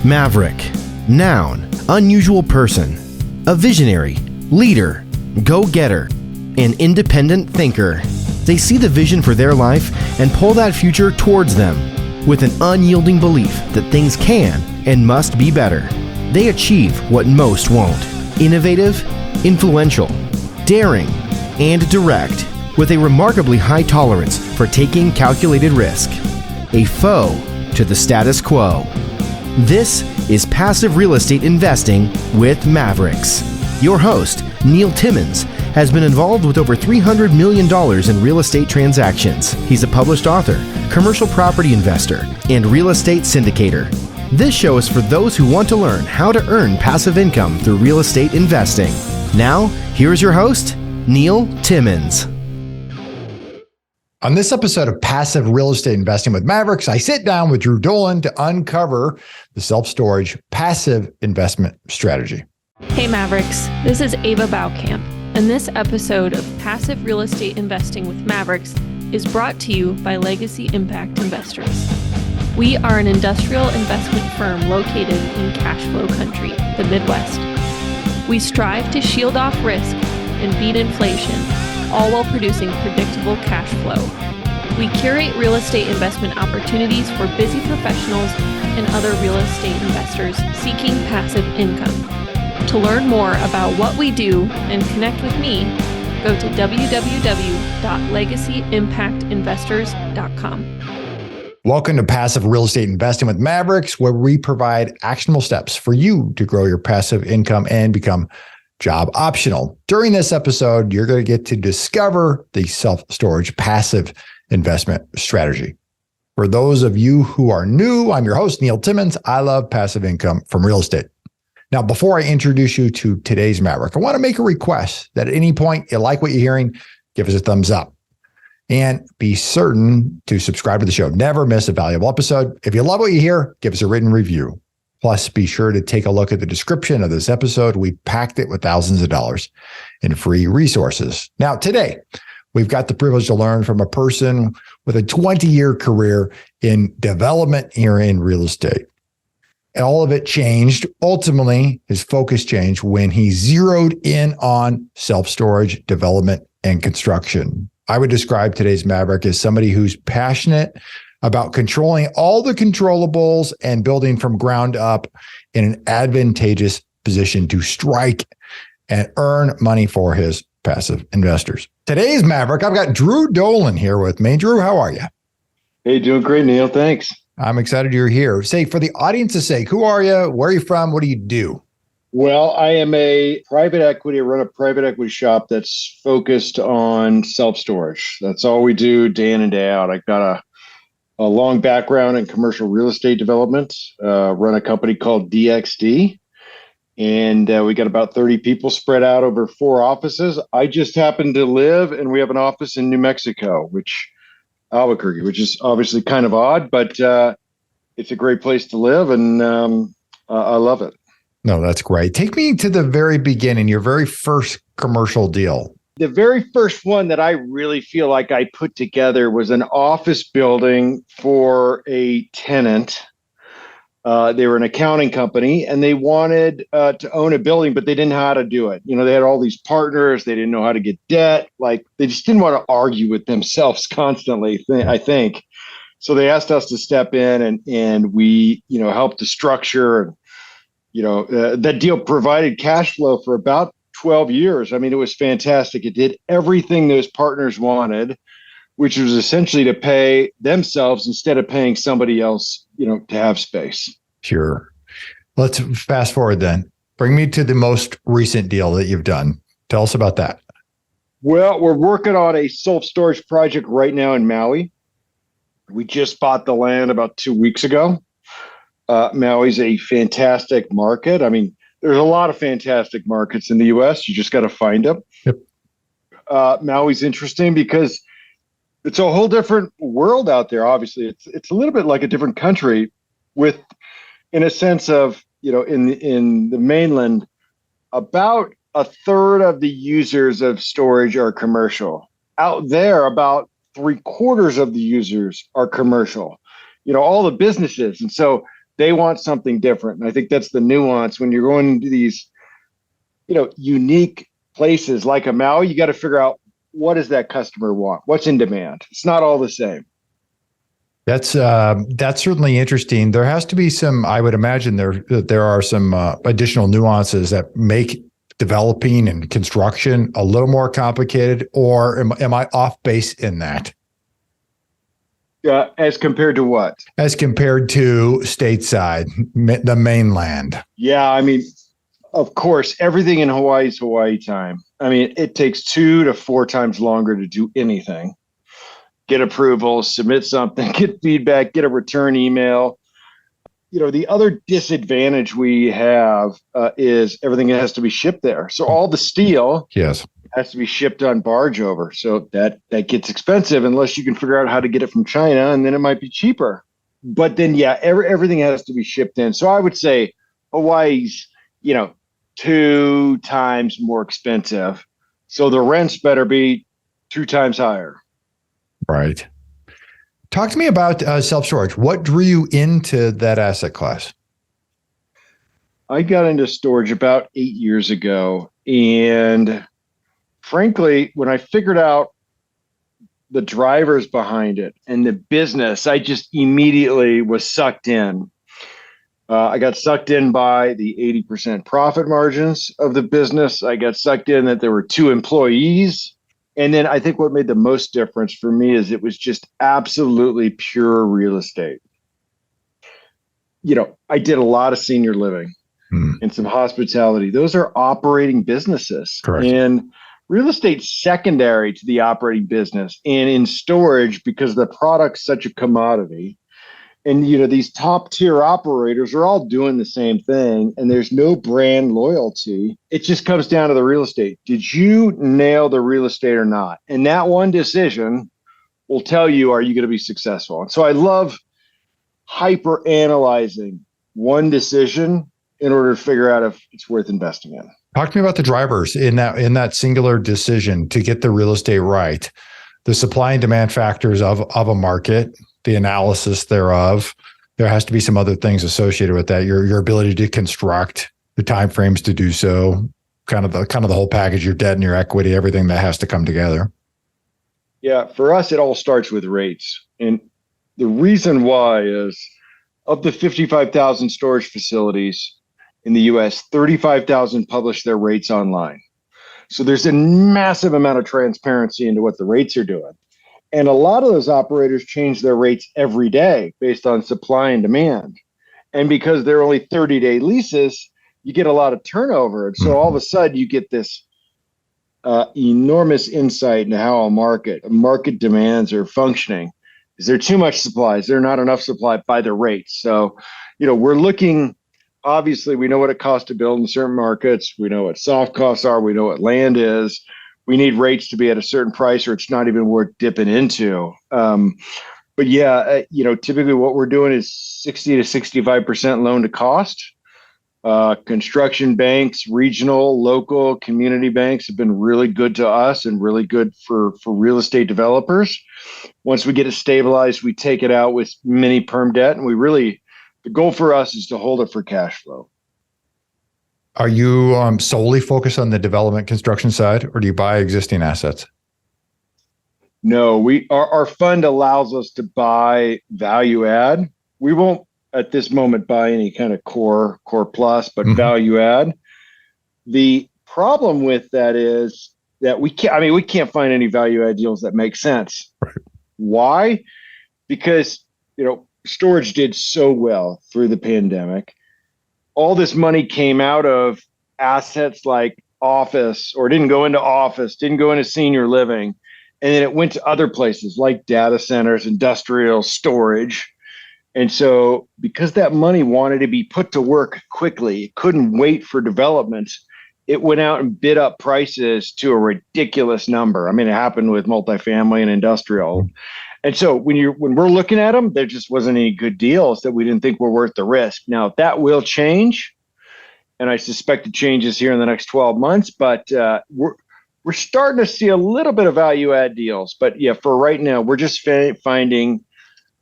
Maverick. Noun, unusual person. A visionary, leader, go-getter, an independent thinker. They see the vision for their life and pull that future towards them with an unyielding belief that things can and must be better. They achieve what most won't. Innovative, influential, daring, and direct, with a remarkably high tolerance for taking calculated risk. A foe to the status quo. This is Passive Real Estate Investing with Mavericks. Your host, Neil Timmins, has been involved with over $300 million in real estate transactions. He's a published author, commercial property investor, and real estate syndicator. This show is for those who want to learn how to earn passive income through real estate investing. Now, here's your host, Neil Timmins. On this episode of Passive Real Estate Investing with Mavericks, I sit down with Drew Dolan to uncover the self-storage passive investment strategy. Hey Mavericks, this is Ava Baukamp, and this episode of Passive Real Estate Investing with Mavericks is brought to you by Legacy Impact Investors. We are an industrial investment firm located in cash flow country, the Midwest. We strive to shield off risk and beat inflation, all while producing predictable cash flow. We curate real estate investment opportunities for busy professionals and other real estate investors seeking passive income. To learn more about what we do and connect with me, go to www.legacyimpactinvestors.com. Welcome to Passive Real Estate Investing with Mavericks, where we provide actionable steps for you to grow your passive income and become job optional. During this episode, you're going to get to discover the self-storage passive investment strategy. For those of you who are new, I'm your host, Neil Timmins. I love passive income from real estate. Now, before I introduce you to today's Maverick, I want to make a request that at any point you like what you're hearing, give us a thumbs up. And be certain to subscribe to the show. Never miss a valuable episode. If you love what you hear, give us a written review. Plus, be sure to take a look at the description of this episode. We packed it with thousands of dollars in free resources. Now, today, we've got the privilege to learn from a person with a 20-year career in development here in real estate. All of it changed. Ultimately, his focus changed when he zeroed in on self-storage development and construction. I would describe today's Maverick as somebody who's passionate about controlling all the controllables and building from ground up in an advantageous position to strike and earn money for his passive investors. Today's Maverick, I've got Drew Dolan here with me. Drew, how are you? Hey, doing great, Neil. Thanks. I'm excited you're here. Say, for the audience's sake, who are you? Where are you from? What do you do? Well, I am a private equity. I run a private equity shop that's focused on self-storage. That's all we do day in and day out. I've got a long background in commercial real estate development, run a company called DXD, and we got about 30 people spread out over 4 offices. I just happen to live, and we have an office in New Mexico, Albuquerque, which is obviously kind of odd, but it's a great place to live, and I love it. No, that's great. Take me to the very beginning, your very first commercial deal. The very first one that I really feel like I put together was an office building for a tenant. They were an accounting company, and they wanted to own a building, but they didn't know how to do it. You know, they had all these partners. They didn't know how to get debt. Like, they just didn't want to argue with themselves constantly, I think. So they asked us to step in, and we, helped to structure. That deal provided cash flow for about 12 years. I mean, it was fantastic. It did everything those partners wanted, which was essentially to pay themselves instead of paying somebody else, to have space. Sure. Let's fast forward then. Bring me to the most recent deal that you've done. Tell us about that. Well, we're working on a self-storage project right now in Maui. We just bought the land about 2 weeks ago. Maui's a fantastic market. I mean, there's a lot of fantastic markets in the U.S. You just got to find them. Yep. Maui's interesting because it's a whole different world out there. Obviously, it's a little bit like a different country, in a sense of, in the mainland, about a third of the users of storage are commercial. Out there, about 3/4 of the users are commercial. All the businesses, and so They want something different. And I think that's the nuance when you're going into these, unique places like a Maui. You got to figure out, what does that customer want? What's in demand? It's not all the same. That's certainly interesting. There has to be some, I would imagine there are some additional nuances that make developing and construction a little more complicated, or am I off base in that? As compared to what? As compared to stateside, the mainland. Yeah, I mean, of course, everything in Hawaii is Hawaii time. I mean, it takes 2 to 4 times longer to do anything. Get approval, submit something, get feedback, get a return email. The other disadvantage we have is everything has to be shipped there. So all the steel has to be shipped on barge over. So that gets expensive unless you can figure out how to get it from China, and then it might be cheaper. But then, everything has to be shipped in. So I would say Hawaii's, 2 times more expensive. So the rents better be 2 times higher. Right. Talk to me about self-storage. What drew you into that asset class? I got into storage about 8 years ago. And frankly, when I figured out the drivers behind it and the business, I just immediately was sucked in. I got sucked in by the 80% profit margins of the business. I got sucked in that there were 2 employees. And then I think what made the most difference for me is it was just absolutely pure real estate. I did a lot of senior living and some hospitality. Those are operating businesses. Correct. And real estate's secondary to the operating business. And in storage, because the product's such a commodity, and these top tier operators are all doing the same thing, and there's no brand loyalty. It just comes down to the real estate. Did you nail the real estate or not? And that one decision will tell you, are you going to be successful? And so I love hyper analyzing one decision in order to figure out if it's worth investing in. Talk to me about the drivers in that singular decision to get the real estate right, the supply and demand factors of a market, the analysis thereof. There has to be some other things associated with that. Your ability to construct, the timeframes to do so, kind of the whole package, your debt and your equity, everything that has to come together. Yeah, for us, it all starts with rates. And the reason why is, of the 55,000 storage facilities in the US, 35,000 publish their rates online. So there's a massive amount of transparency into what the rates are doing. And a lot of those operators change their rates every day based on supply and demand. And because they're only 30-day leases, you get a lot of turnover. And so all of a sudden you get this enormous insight into how a market demands are functioning. Is there too much supply? Is there not enough supply by the rates? So, we're looking, obviously we know what it costs to build in certain markets. We know what soft costs are. We know what land is. We need rates to be at a certain price or it's not even worth dipping into. But typically what we're doing is 60 to 65% loan to cost. Construction banks, regional, local, community banks have been really good to us and really good for real estate developers. Once we get it stabilized, we take it out with mini perm debt. And the goal for us is to hold it for cash flow. Are you solely focused on the development construction side, or do you buy existing assets? No, our fund allows us to buy value add. We won't at this moment buy any kind of core plus, but value add. The problem with that is that we can't find any value add deals that make sense. Right. Why? Because, storage did so well through the pandemic. All this money came out of assets like office, or didn't go into office, didn't go into senior living. And then it went to other places like data centers, industrial storage. And so because that money wanted to be put to work quickly, it couldn't wait for development, it went out and bid up prices to a ridiculous number. I mean, it happened with multifamily and industrial. And so when we're looking at them, there just wasn't any good deals that we didn't think were worth the risk. Now that will change, and I suspect it changes here in the next 12 months. But we're starting to see a little bit of value add deals. But yeah, for right now, we're just finding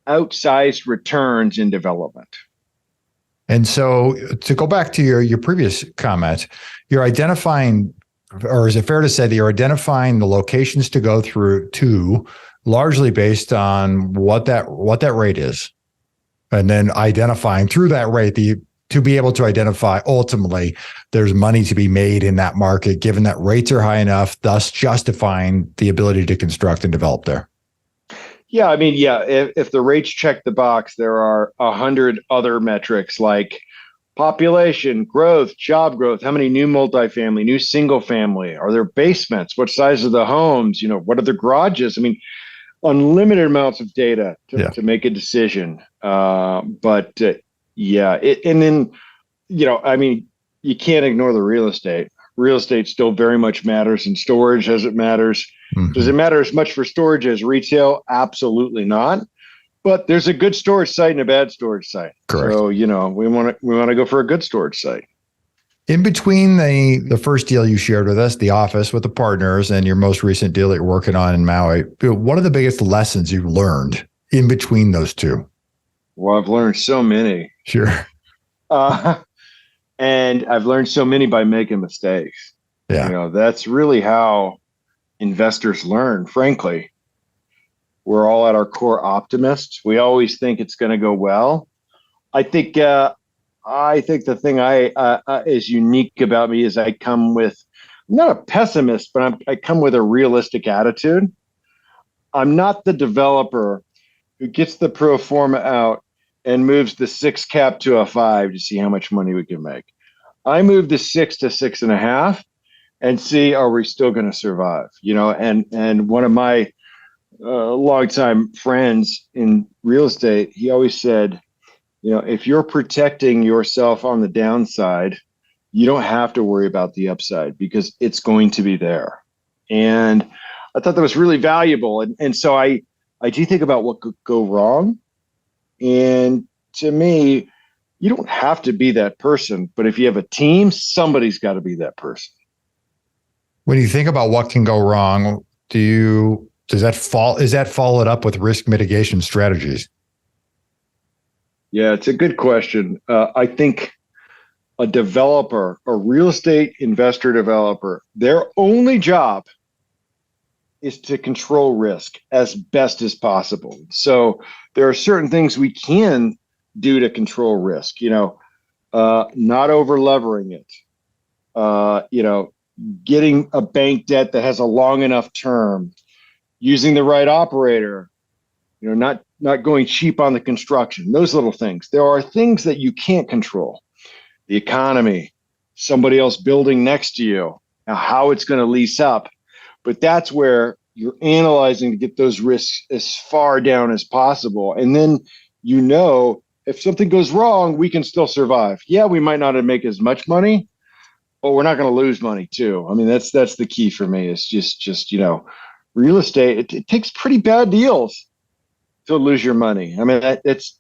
outsized returns in development. And so to go back to your previous comment, you're identifying, or is it fair to say that you're identifying the locations to go through to largely based on what that rate is, and then identifying through that rate to be able to identify ultimately there's money to be made in that market, given that rates are high enough, thus justifying the ability to construct and develop there. Yeah, I mean, yeah, if the rates check the box, there are 100 other metrics like population, growth, job growth, how many new multifamily, new single family, are there basements, what size are the homes, what are the garages? I mean, unlimited amounts of data to make a decision. Yeah, and then, I mean, you can't ignore the real estate. Real estate still very much matters in storage as it matters. Mm-hmm. Does it matter as much for storage as retail? Absolutely not. But there's a good storage site and a bad storage site. Correct. So, we want to go for a good storage site. In between the first deal you shared with us, the office with the partners, and your most recent deal that you're working on in Maui, what are the biggest lessons you've learned in between those two? Well, I've learned so many. Sure. And I've learned so many by making mistakes. Yeah. That's really how investors learn, frankly. We're all at our core optimists. We always think it's going to go well. I think the thing is unique about me is I come with, I'm not a pessimist, but I come with a realistic attitude. I'm not the developer who gets the pro forma out and moves the 6 cap to a 5 to see how much money we can make. I move the 6 to 6.5 and see, are we still going to survive? And one of my longtime friends in real estate, he always said, if you're protecting yourself on the downside, you don't have to worry about the upside because it's going to be there. And I thought that was really valuable. And so I do think about what could go wrong. And to me, you don't have to be that person, but if you have a team, somebody's got to be that person. When you think about what can go wrong, is that followed up with risk mitigation strategies? Yeah, it's a good question. I think a developer, a real estate investor developer, their only job is to control risk as best as possible. So there are certain things we can do to control risk, not over levering it, getting a bank debt that has a long enough term, using the right operator, not going cheap on the construction, those little things. There are things that you can't control. The economy, somebody else building next to you, how it's going to lease up. But that's where you're analyzing to get those risks as far down as possible. And then, if something goes wrong, we can still survive. Yeah, we might not make as much money, but we're not going to lose money too. I mean, that's the key for me. It's just real estate. It takes pretty bad deals to lose your money. I mean, it's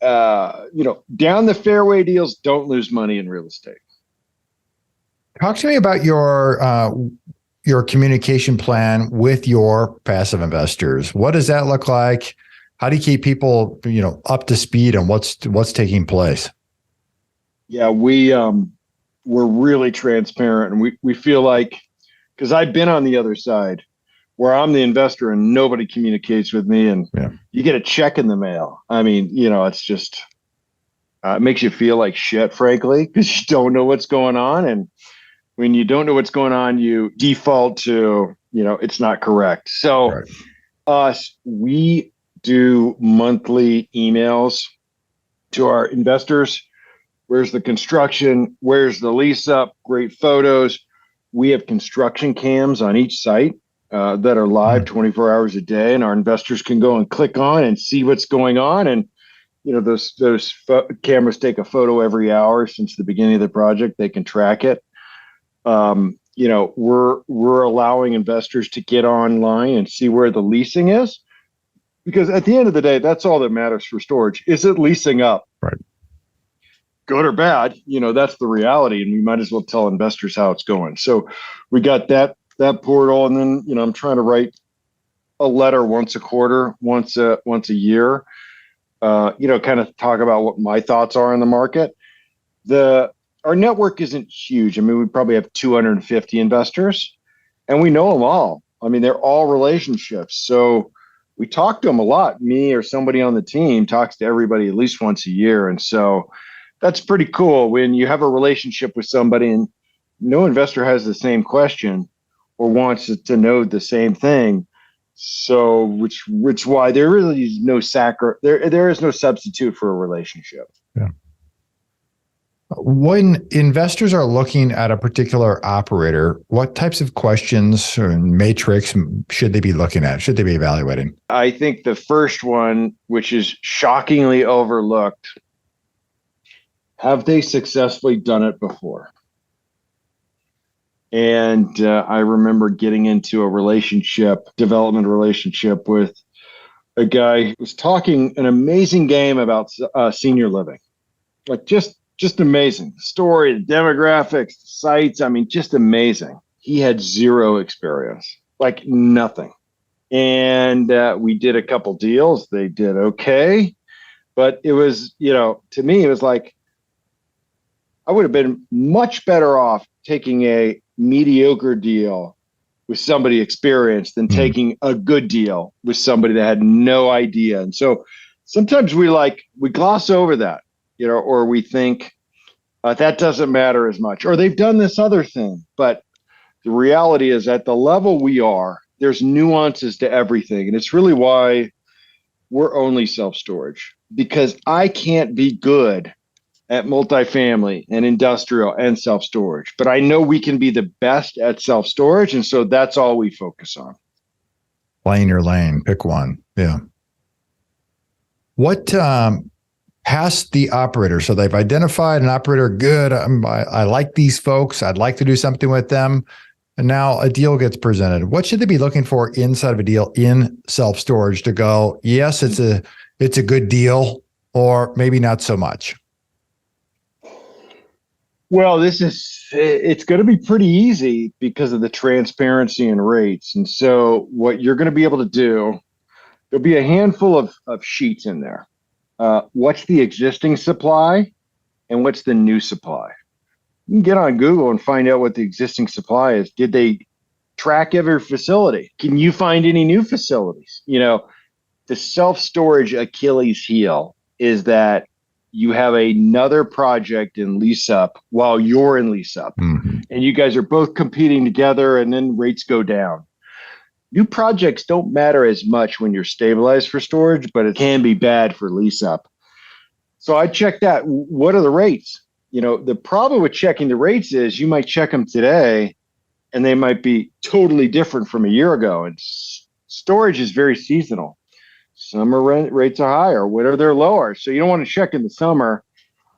down the fairway deals don't lose money in real estate. Talk to me about your communication plan with your passive investors. What does that look like? How do you keep people, up to speed on what's taking place? Yeah, we're really transparent, and we feel like, because I've been on the other side where I'm the investor and nobody communicates with me, and you get a check in the mail. I mean, it's just it makes you feel like shit, frankly, because you don't know what's going on, and when you don't know what's going on, you default to it's not correct. So we do monthly emails to our investors. Where's the construction? Where's the lease up? Great photos. We have construction cams on each site that are live 24 hours a day, and our investors can go and click on and see what's going on. And those cameras take a photo every hour since the beginning of the project. They can track it. We're allowing investors to get online and see where the leasing is, because at the end of the day, that's all that matters for storage. Is it leasing up? Right. Good or bad, that's the reality, and we might as well tell investors how it's going. So we got that portal, and then I'm trying to write a letter once a quarter, once a year, kind of talk about what my thoughts are on the market. Our network isn't huge. I mean, we probably have 250 investors, and we know them all. I mean, they're all relationships. So we talk to them a lot. Me or somebody on the team talks to everybody at least once a year. And so that's pretty cool when you have a relationship with somebody and no investor has the same question or wants to know the same thing. So which why there really is no there is no substitute for a relationship. Yeah. When investors are looking at a particular operator, what types of questions or matrix should they be looking at? Should they be evaluating? I think the first one, which is shockingly overlooked, have they successfully done it before? And I remember getting into a development relationship with a guy who was talking an amazing game about senior living, like just amazing. The story, the demographics, the sites. I mean, just amazing. He had zero experience, like nothing. And we did a couple deals. They did okay. But it was, to me, it was like, I would have been much better off taking a mediocre deal with somebody experienced than taking a good deal with somebody that had no idea. And so sometimes we gloss over that, or we think that doesn't matter as much, or they've done this other thing. But the reality is at the level we are, there's nuances to everything. And it's really why we're only self-storage, because I can't be good at multifamily and industrial and self-storage, but I know we can be the best at self-storage. And so that's all we focus on. Lane your lane, pick one. Yeah. What past the operator? So they've identified an operator. Good. I like these folks. I'd like to do something with them. And now a deal gets presented. What should they be looking for inside of a deal in self-storage to go, yes, it's a good deal, or maybe not so much? Well, it's going to be pretty easy because of the transparency and rates. And so what you're going to be able to do, there'll be a handful of sheets in there. What's the existing supply and what's the new supply? You can get on Google and find out what the existing supply is. Did they track every facility? Can you find any new facilities? The self-storage Achilles heel is that you have another project in lease up while you're in lease up, and you guys are both competing together, and then rates go down. New projects don't matter as much when you're stabilized for storage, but it can be bad for lease up. So I check that. What are the rates? The problem with checking the rates is you might check them today and they might be totally different from a year ago. And storage is very seasonal. Summer rent rates are higher, winter they're lower. So you don't want to check in the summer,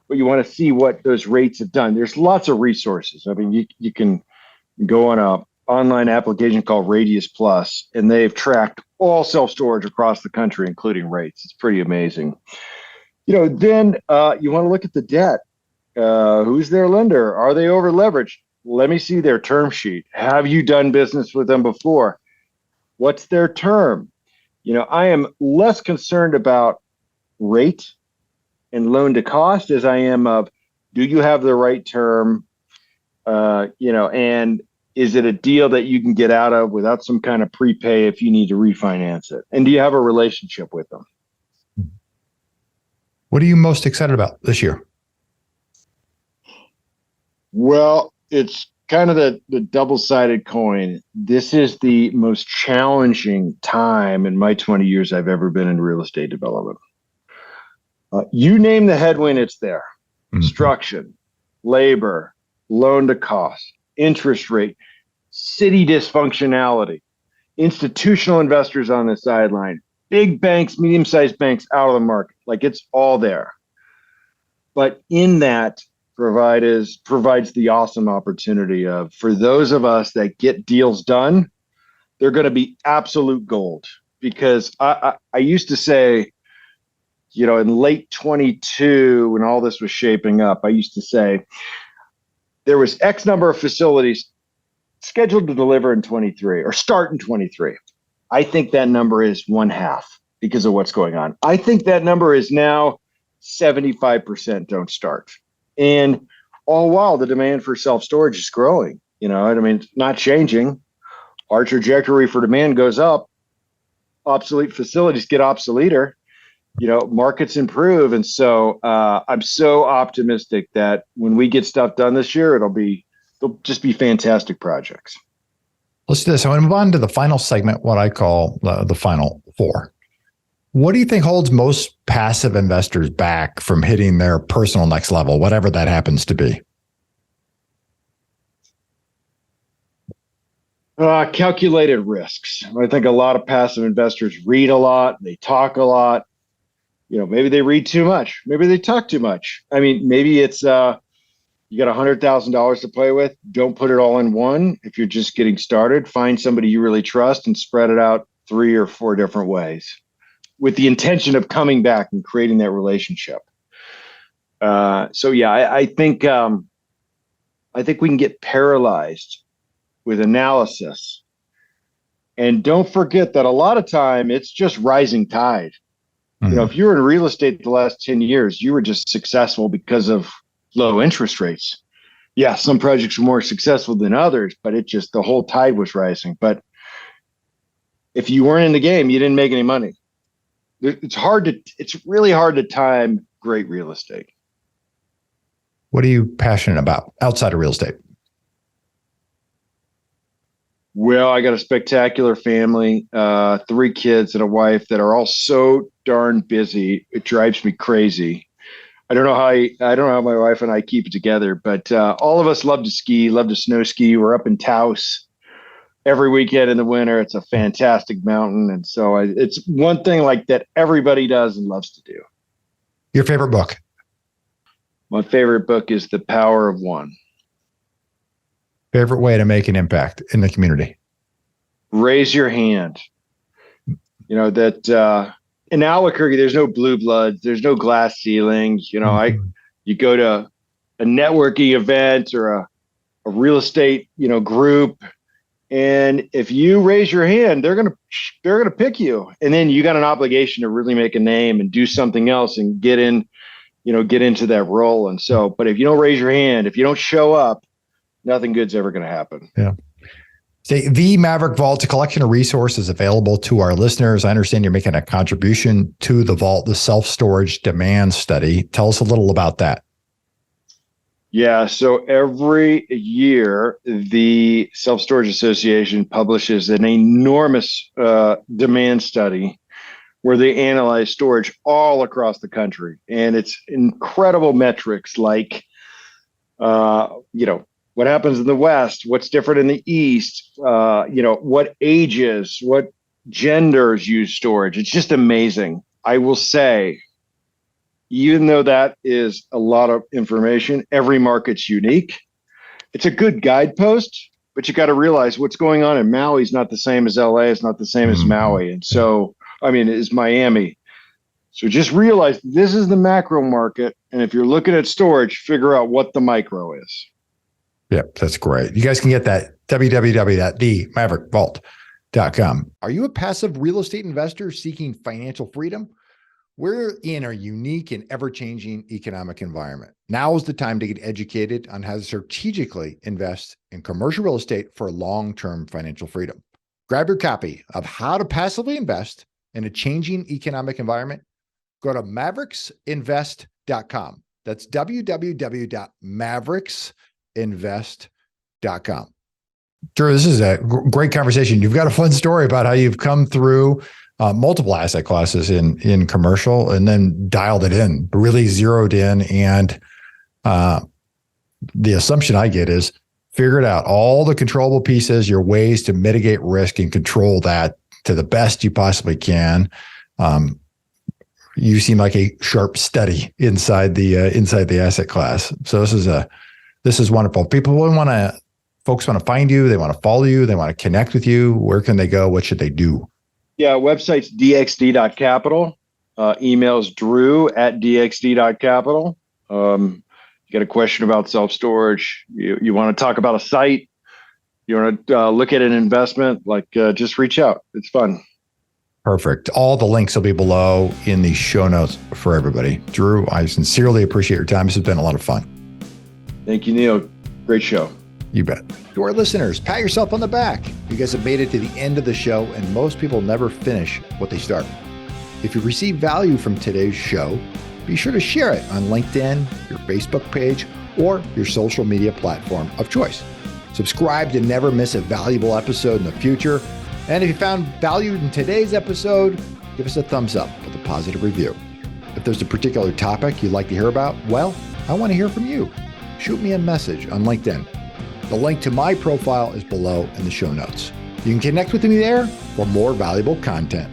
but you want to see what those rates have done. There's lots of resources. I mean, you can go on a online application called Radius Plus, and they've tracked all self-storage across the country, including rates. It's pretty amazing. Then you want to look at the debt. Who's their lender? Are they over leveraged? Let me see their term sheet. Have you done business with them before? What's their term? I am less concerned about rate and loan to cost as I am of, do you have the right term? And is it a deal that you can get out of without some kind of prepay if you need to refinance it? And do you have a relationship with them? What are you most excited about this year? Well, it's kind of the double-sided coin. This is the most challenging time in my 20 years I've ever been in real estate development. You name the headwind, it's there. Construction, labor, loan to cost, interest rate, city dysfunctionality, institutional investors on the sideline, big banks, medium-sized banks out of the market. Like, it's all there. But in that provides the awesome opportunity of, for those of us that get deals done, they're going to be absolute gold. Because I used to say, in late 22, when all this was shaping up, I used to say there was X number of facilities scheduled to deliver in 23 or start in 23. I think that number is 1/2. because of what's going on. I think that number is now 75% don't start. And all while the demand for self-storage is growing, I mean, it's not changing. Our trajectory for demand goes up. Obsolete facilities get obsoleter. Markets improve. And so I'm so optimistic that when we get stuff done this year, they'll just be fantastic projects. Let's do this. I want to move on to the final segment, what I call the final four. What do you think holds most passive investors back from hitting their personal next level, whatever that happens to be? Calculated risks. I think a lot of passive investors read a lot. They talk a lot. Maybe they read too much. Maybe they talk too much. I mean, maybe it's you got $100,000 to play with. Don't put it all in one. If you're just getting started, find somebody you really trust and spread it out 3 or 4 different ways with the intention of coming back and creating that relationship. I think we can get paralyzed with analysis. And don't forget that a lot of time it's just rising tide. Mm-hmm. If you were in real estate the last 10 years, you were just successful because of low interest rates. Yeah, some projects were more successful than others, but the whole tide was rising. But if you weren't in the game, you didn't make any money. It's really hard to time great real estate. What are you passionate about outside of real estate? Well, I got a spectacular family, 3 kids and a wife that are all so darn busy. It drives me crazy. I don't know how my wife and I keep it together, but all of us love to ski, love to snow ski. We're up in Taos every weekend in the winter. It's a fantastic mountain. And so it's one thing like that everybody does and loves to do. Your favorite book? My favorite book is The Power of One. Favorite way to make an impact in the community? Raise your hand. That in Albuquerque, there's no blue bloods, there's no glass ceilings. You go to a networking event or a real estate, group, and if you raise your hand, they're gonna pick you, and then you got an obligation to really make a name and do something else and get into that role. And so, but if you don't raise your hand, if you don't show up, nothing good's ever going to happen. Yeah. The Maverick Vault, a collection of resources available to our listeners. I understand you're making a contribution to the Vault, the self-storage demand study. Tell us a little about that. Yeah. So every year, the Self-Storage Association publishes an enormous demand study where they analyze storage all across the country. And it's incredible metrics like, what happens in the West, what's different in the East, what ages, what genders use storage. It's just amazing. I will say, even though that is a lot of information, every market's unique. It's a good guidepost, but you got to realize what's going on in Maui is not the same as LA. It's not the same as Maui. And so, is Miami. So just realize this is the macro market. And if you're looking at storage, figure out what the micro is. Yeah, that's great. You guys can get that www.themaverickvault.com. Are you a passive real estate investor seeking financial freedom? We're in a unique and ever-changing economic environment. Now is the time to get educated on how to strategically invest in commercial real estate for long-term financial freedom. Grab your copy of How to Passively Invest in a Changing Economic Environment. Go to mavericks.invest.com. That's www.mavericks.invest.com. Drew, this is a great conversation. You've got a fun story about how you've come through multiple asset classes in commercial and then dialed it in, really zeroed in. And the assumption I get is figured out all the controllable pieces, your ways to mitigate risk and control that to the best you possibly can. You seem like a sharp study inside the asset class. So this is wonderful. Folks want to find you. They want to follow you. They want to connect with you. Where can they go? What should they do? Yeah, website's dxd.capital. Email's drew@dxd.capital. You got a question about self-storage. You want to talk about a site. You want to look at an investment, just reach out. It's fun. Perfect. All the links will be below in the show notes for everybody. Drew, I sincerely appreciate your time. This has been a lot of fun. Thank you, Neil. Great show. You bet. To our listeners, pat yourself on the back. You guys have made it to the end of the show, and most people never finish what they start. If you receive value from today's show, be sure to share it on LinkedIn, your Facebook page, or your social media platform of choice. Subscribe to never miss a valuable episode in the future. And if you found value in today's episode, give us a thumbs up with a positive review. If there's a particular topic you'd like to hear about, well, I want to hear from you. Shoot me a message on LinkedIn. The link to my profile is below in the show notes. You can connect with me there for more valuable content.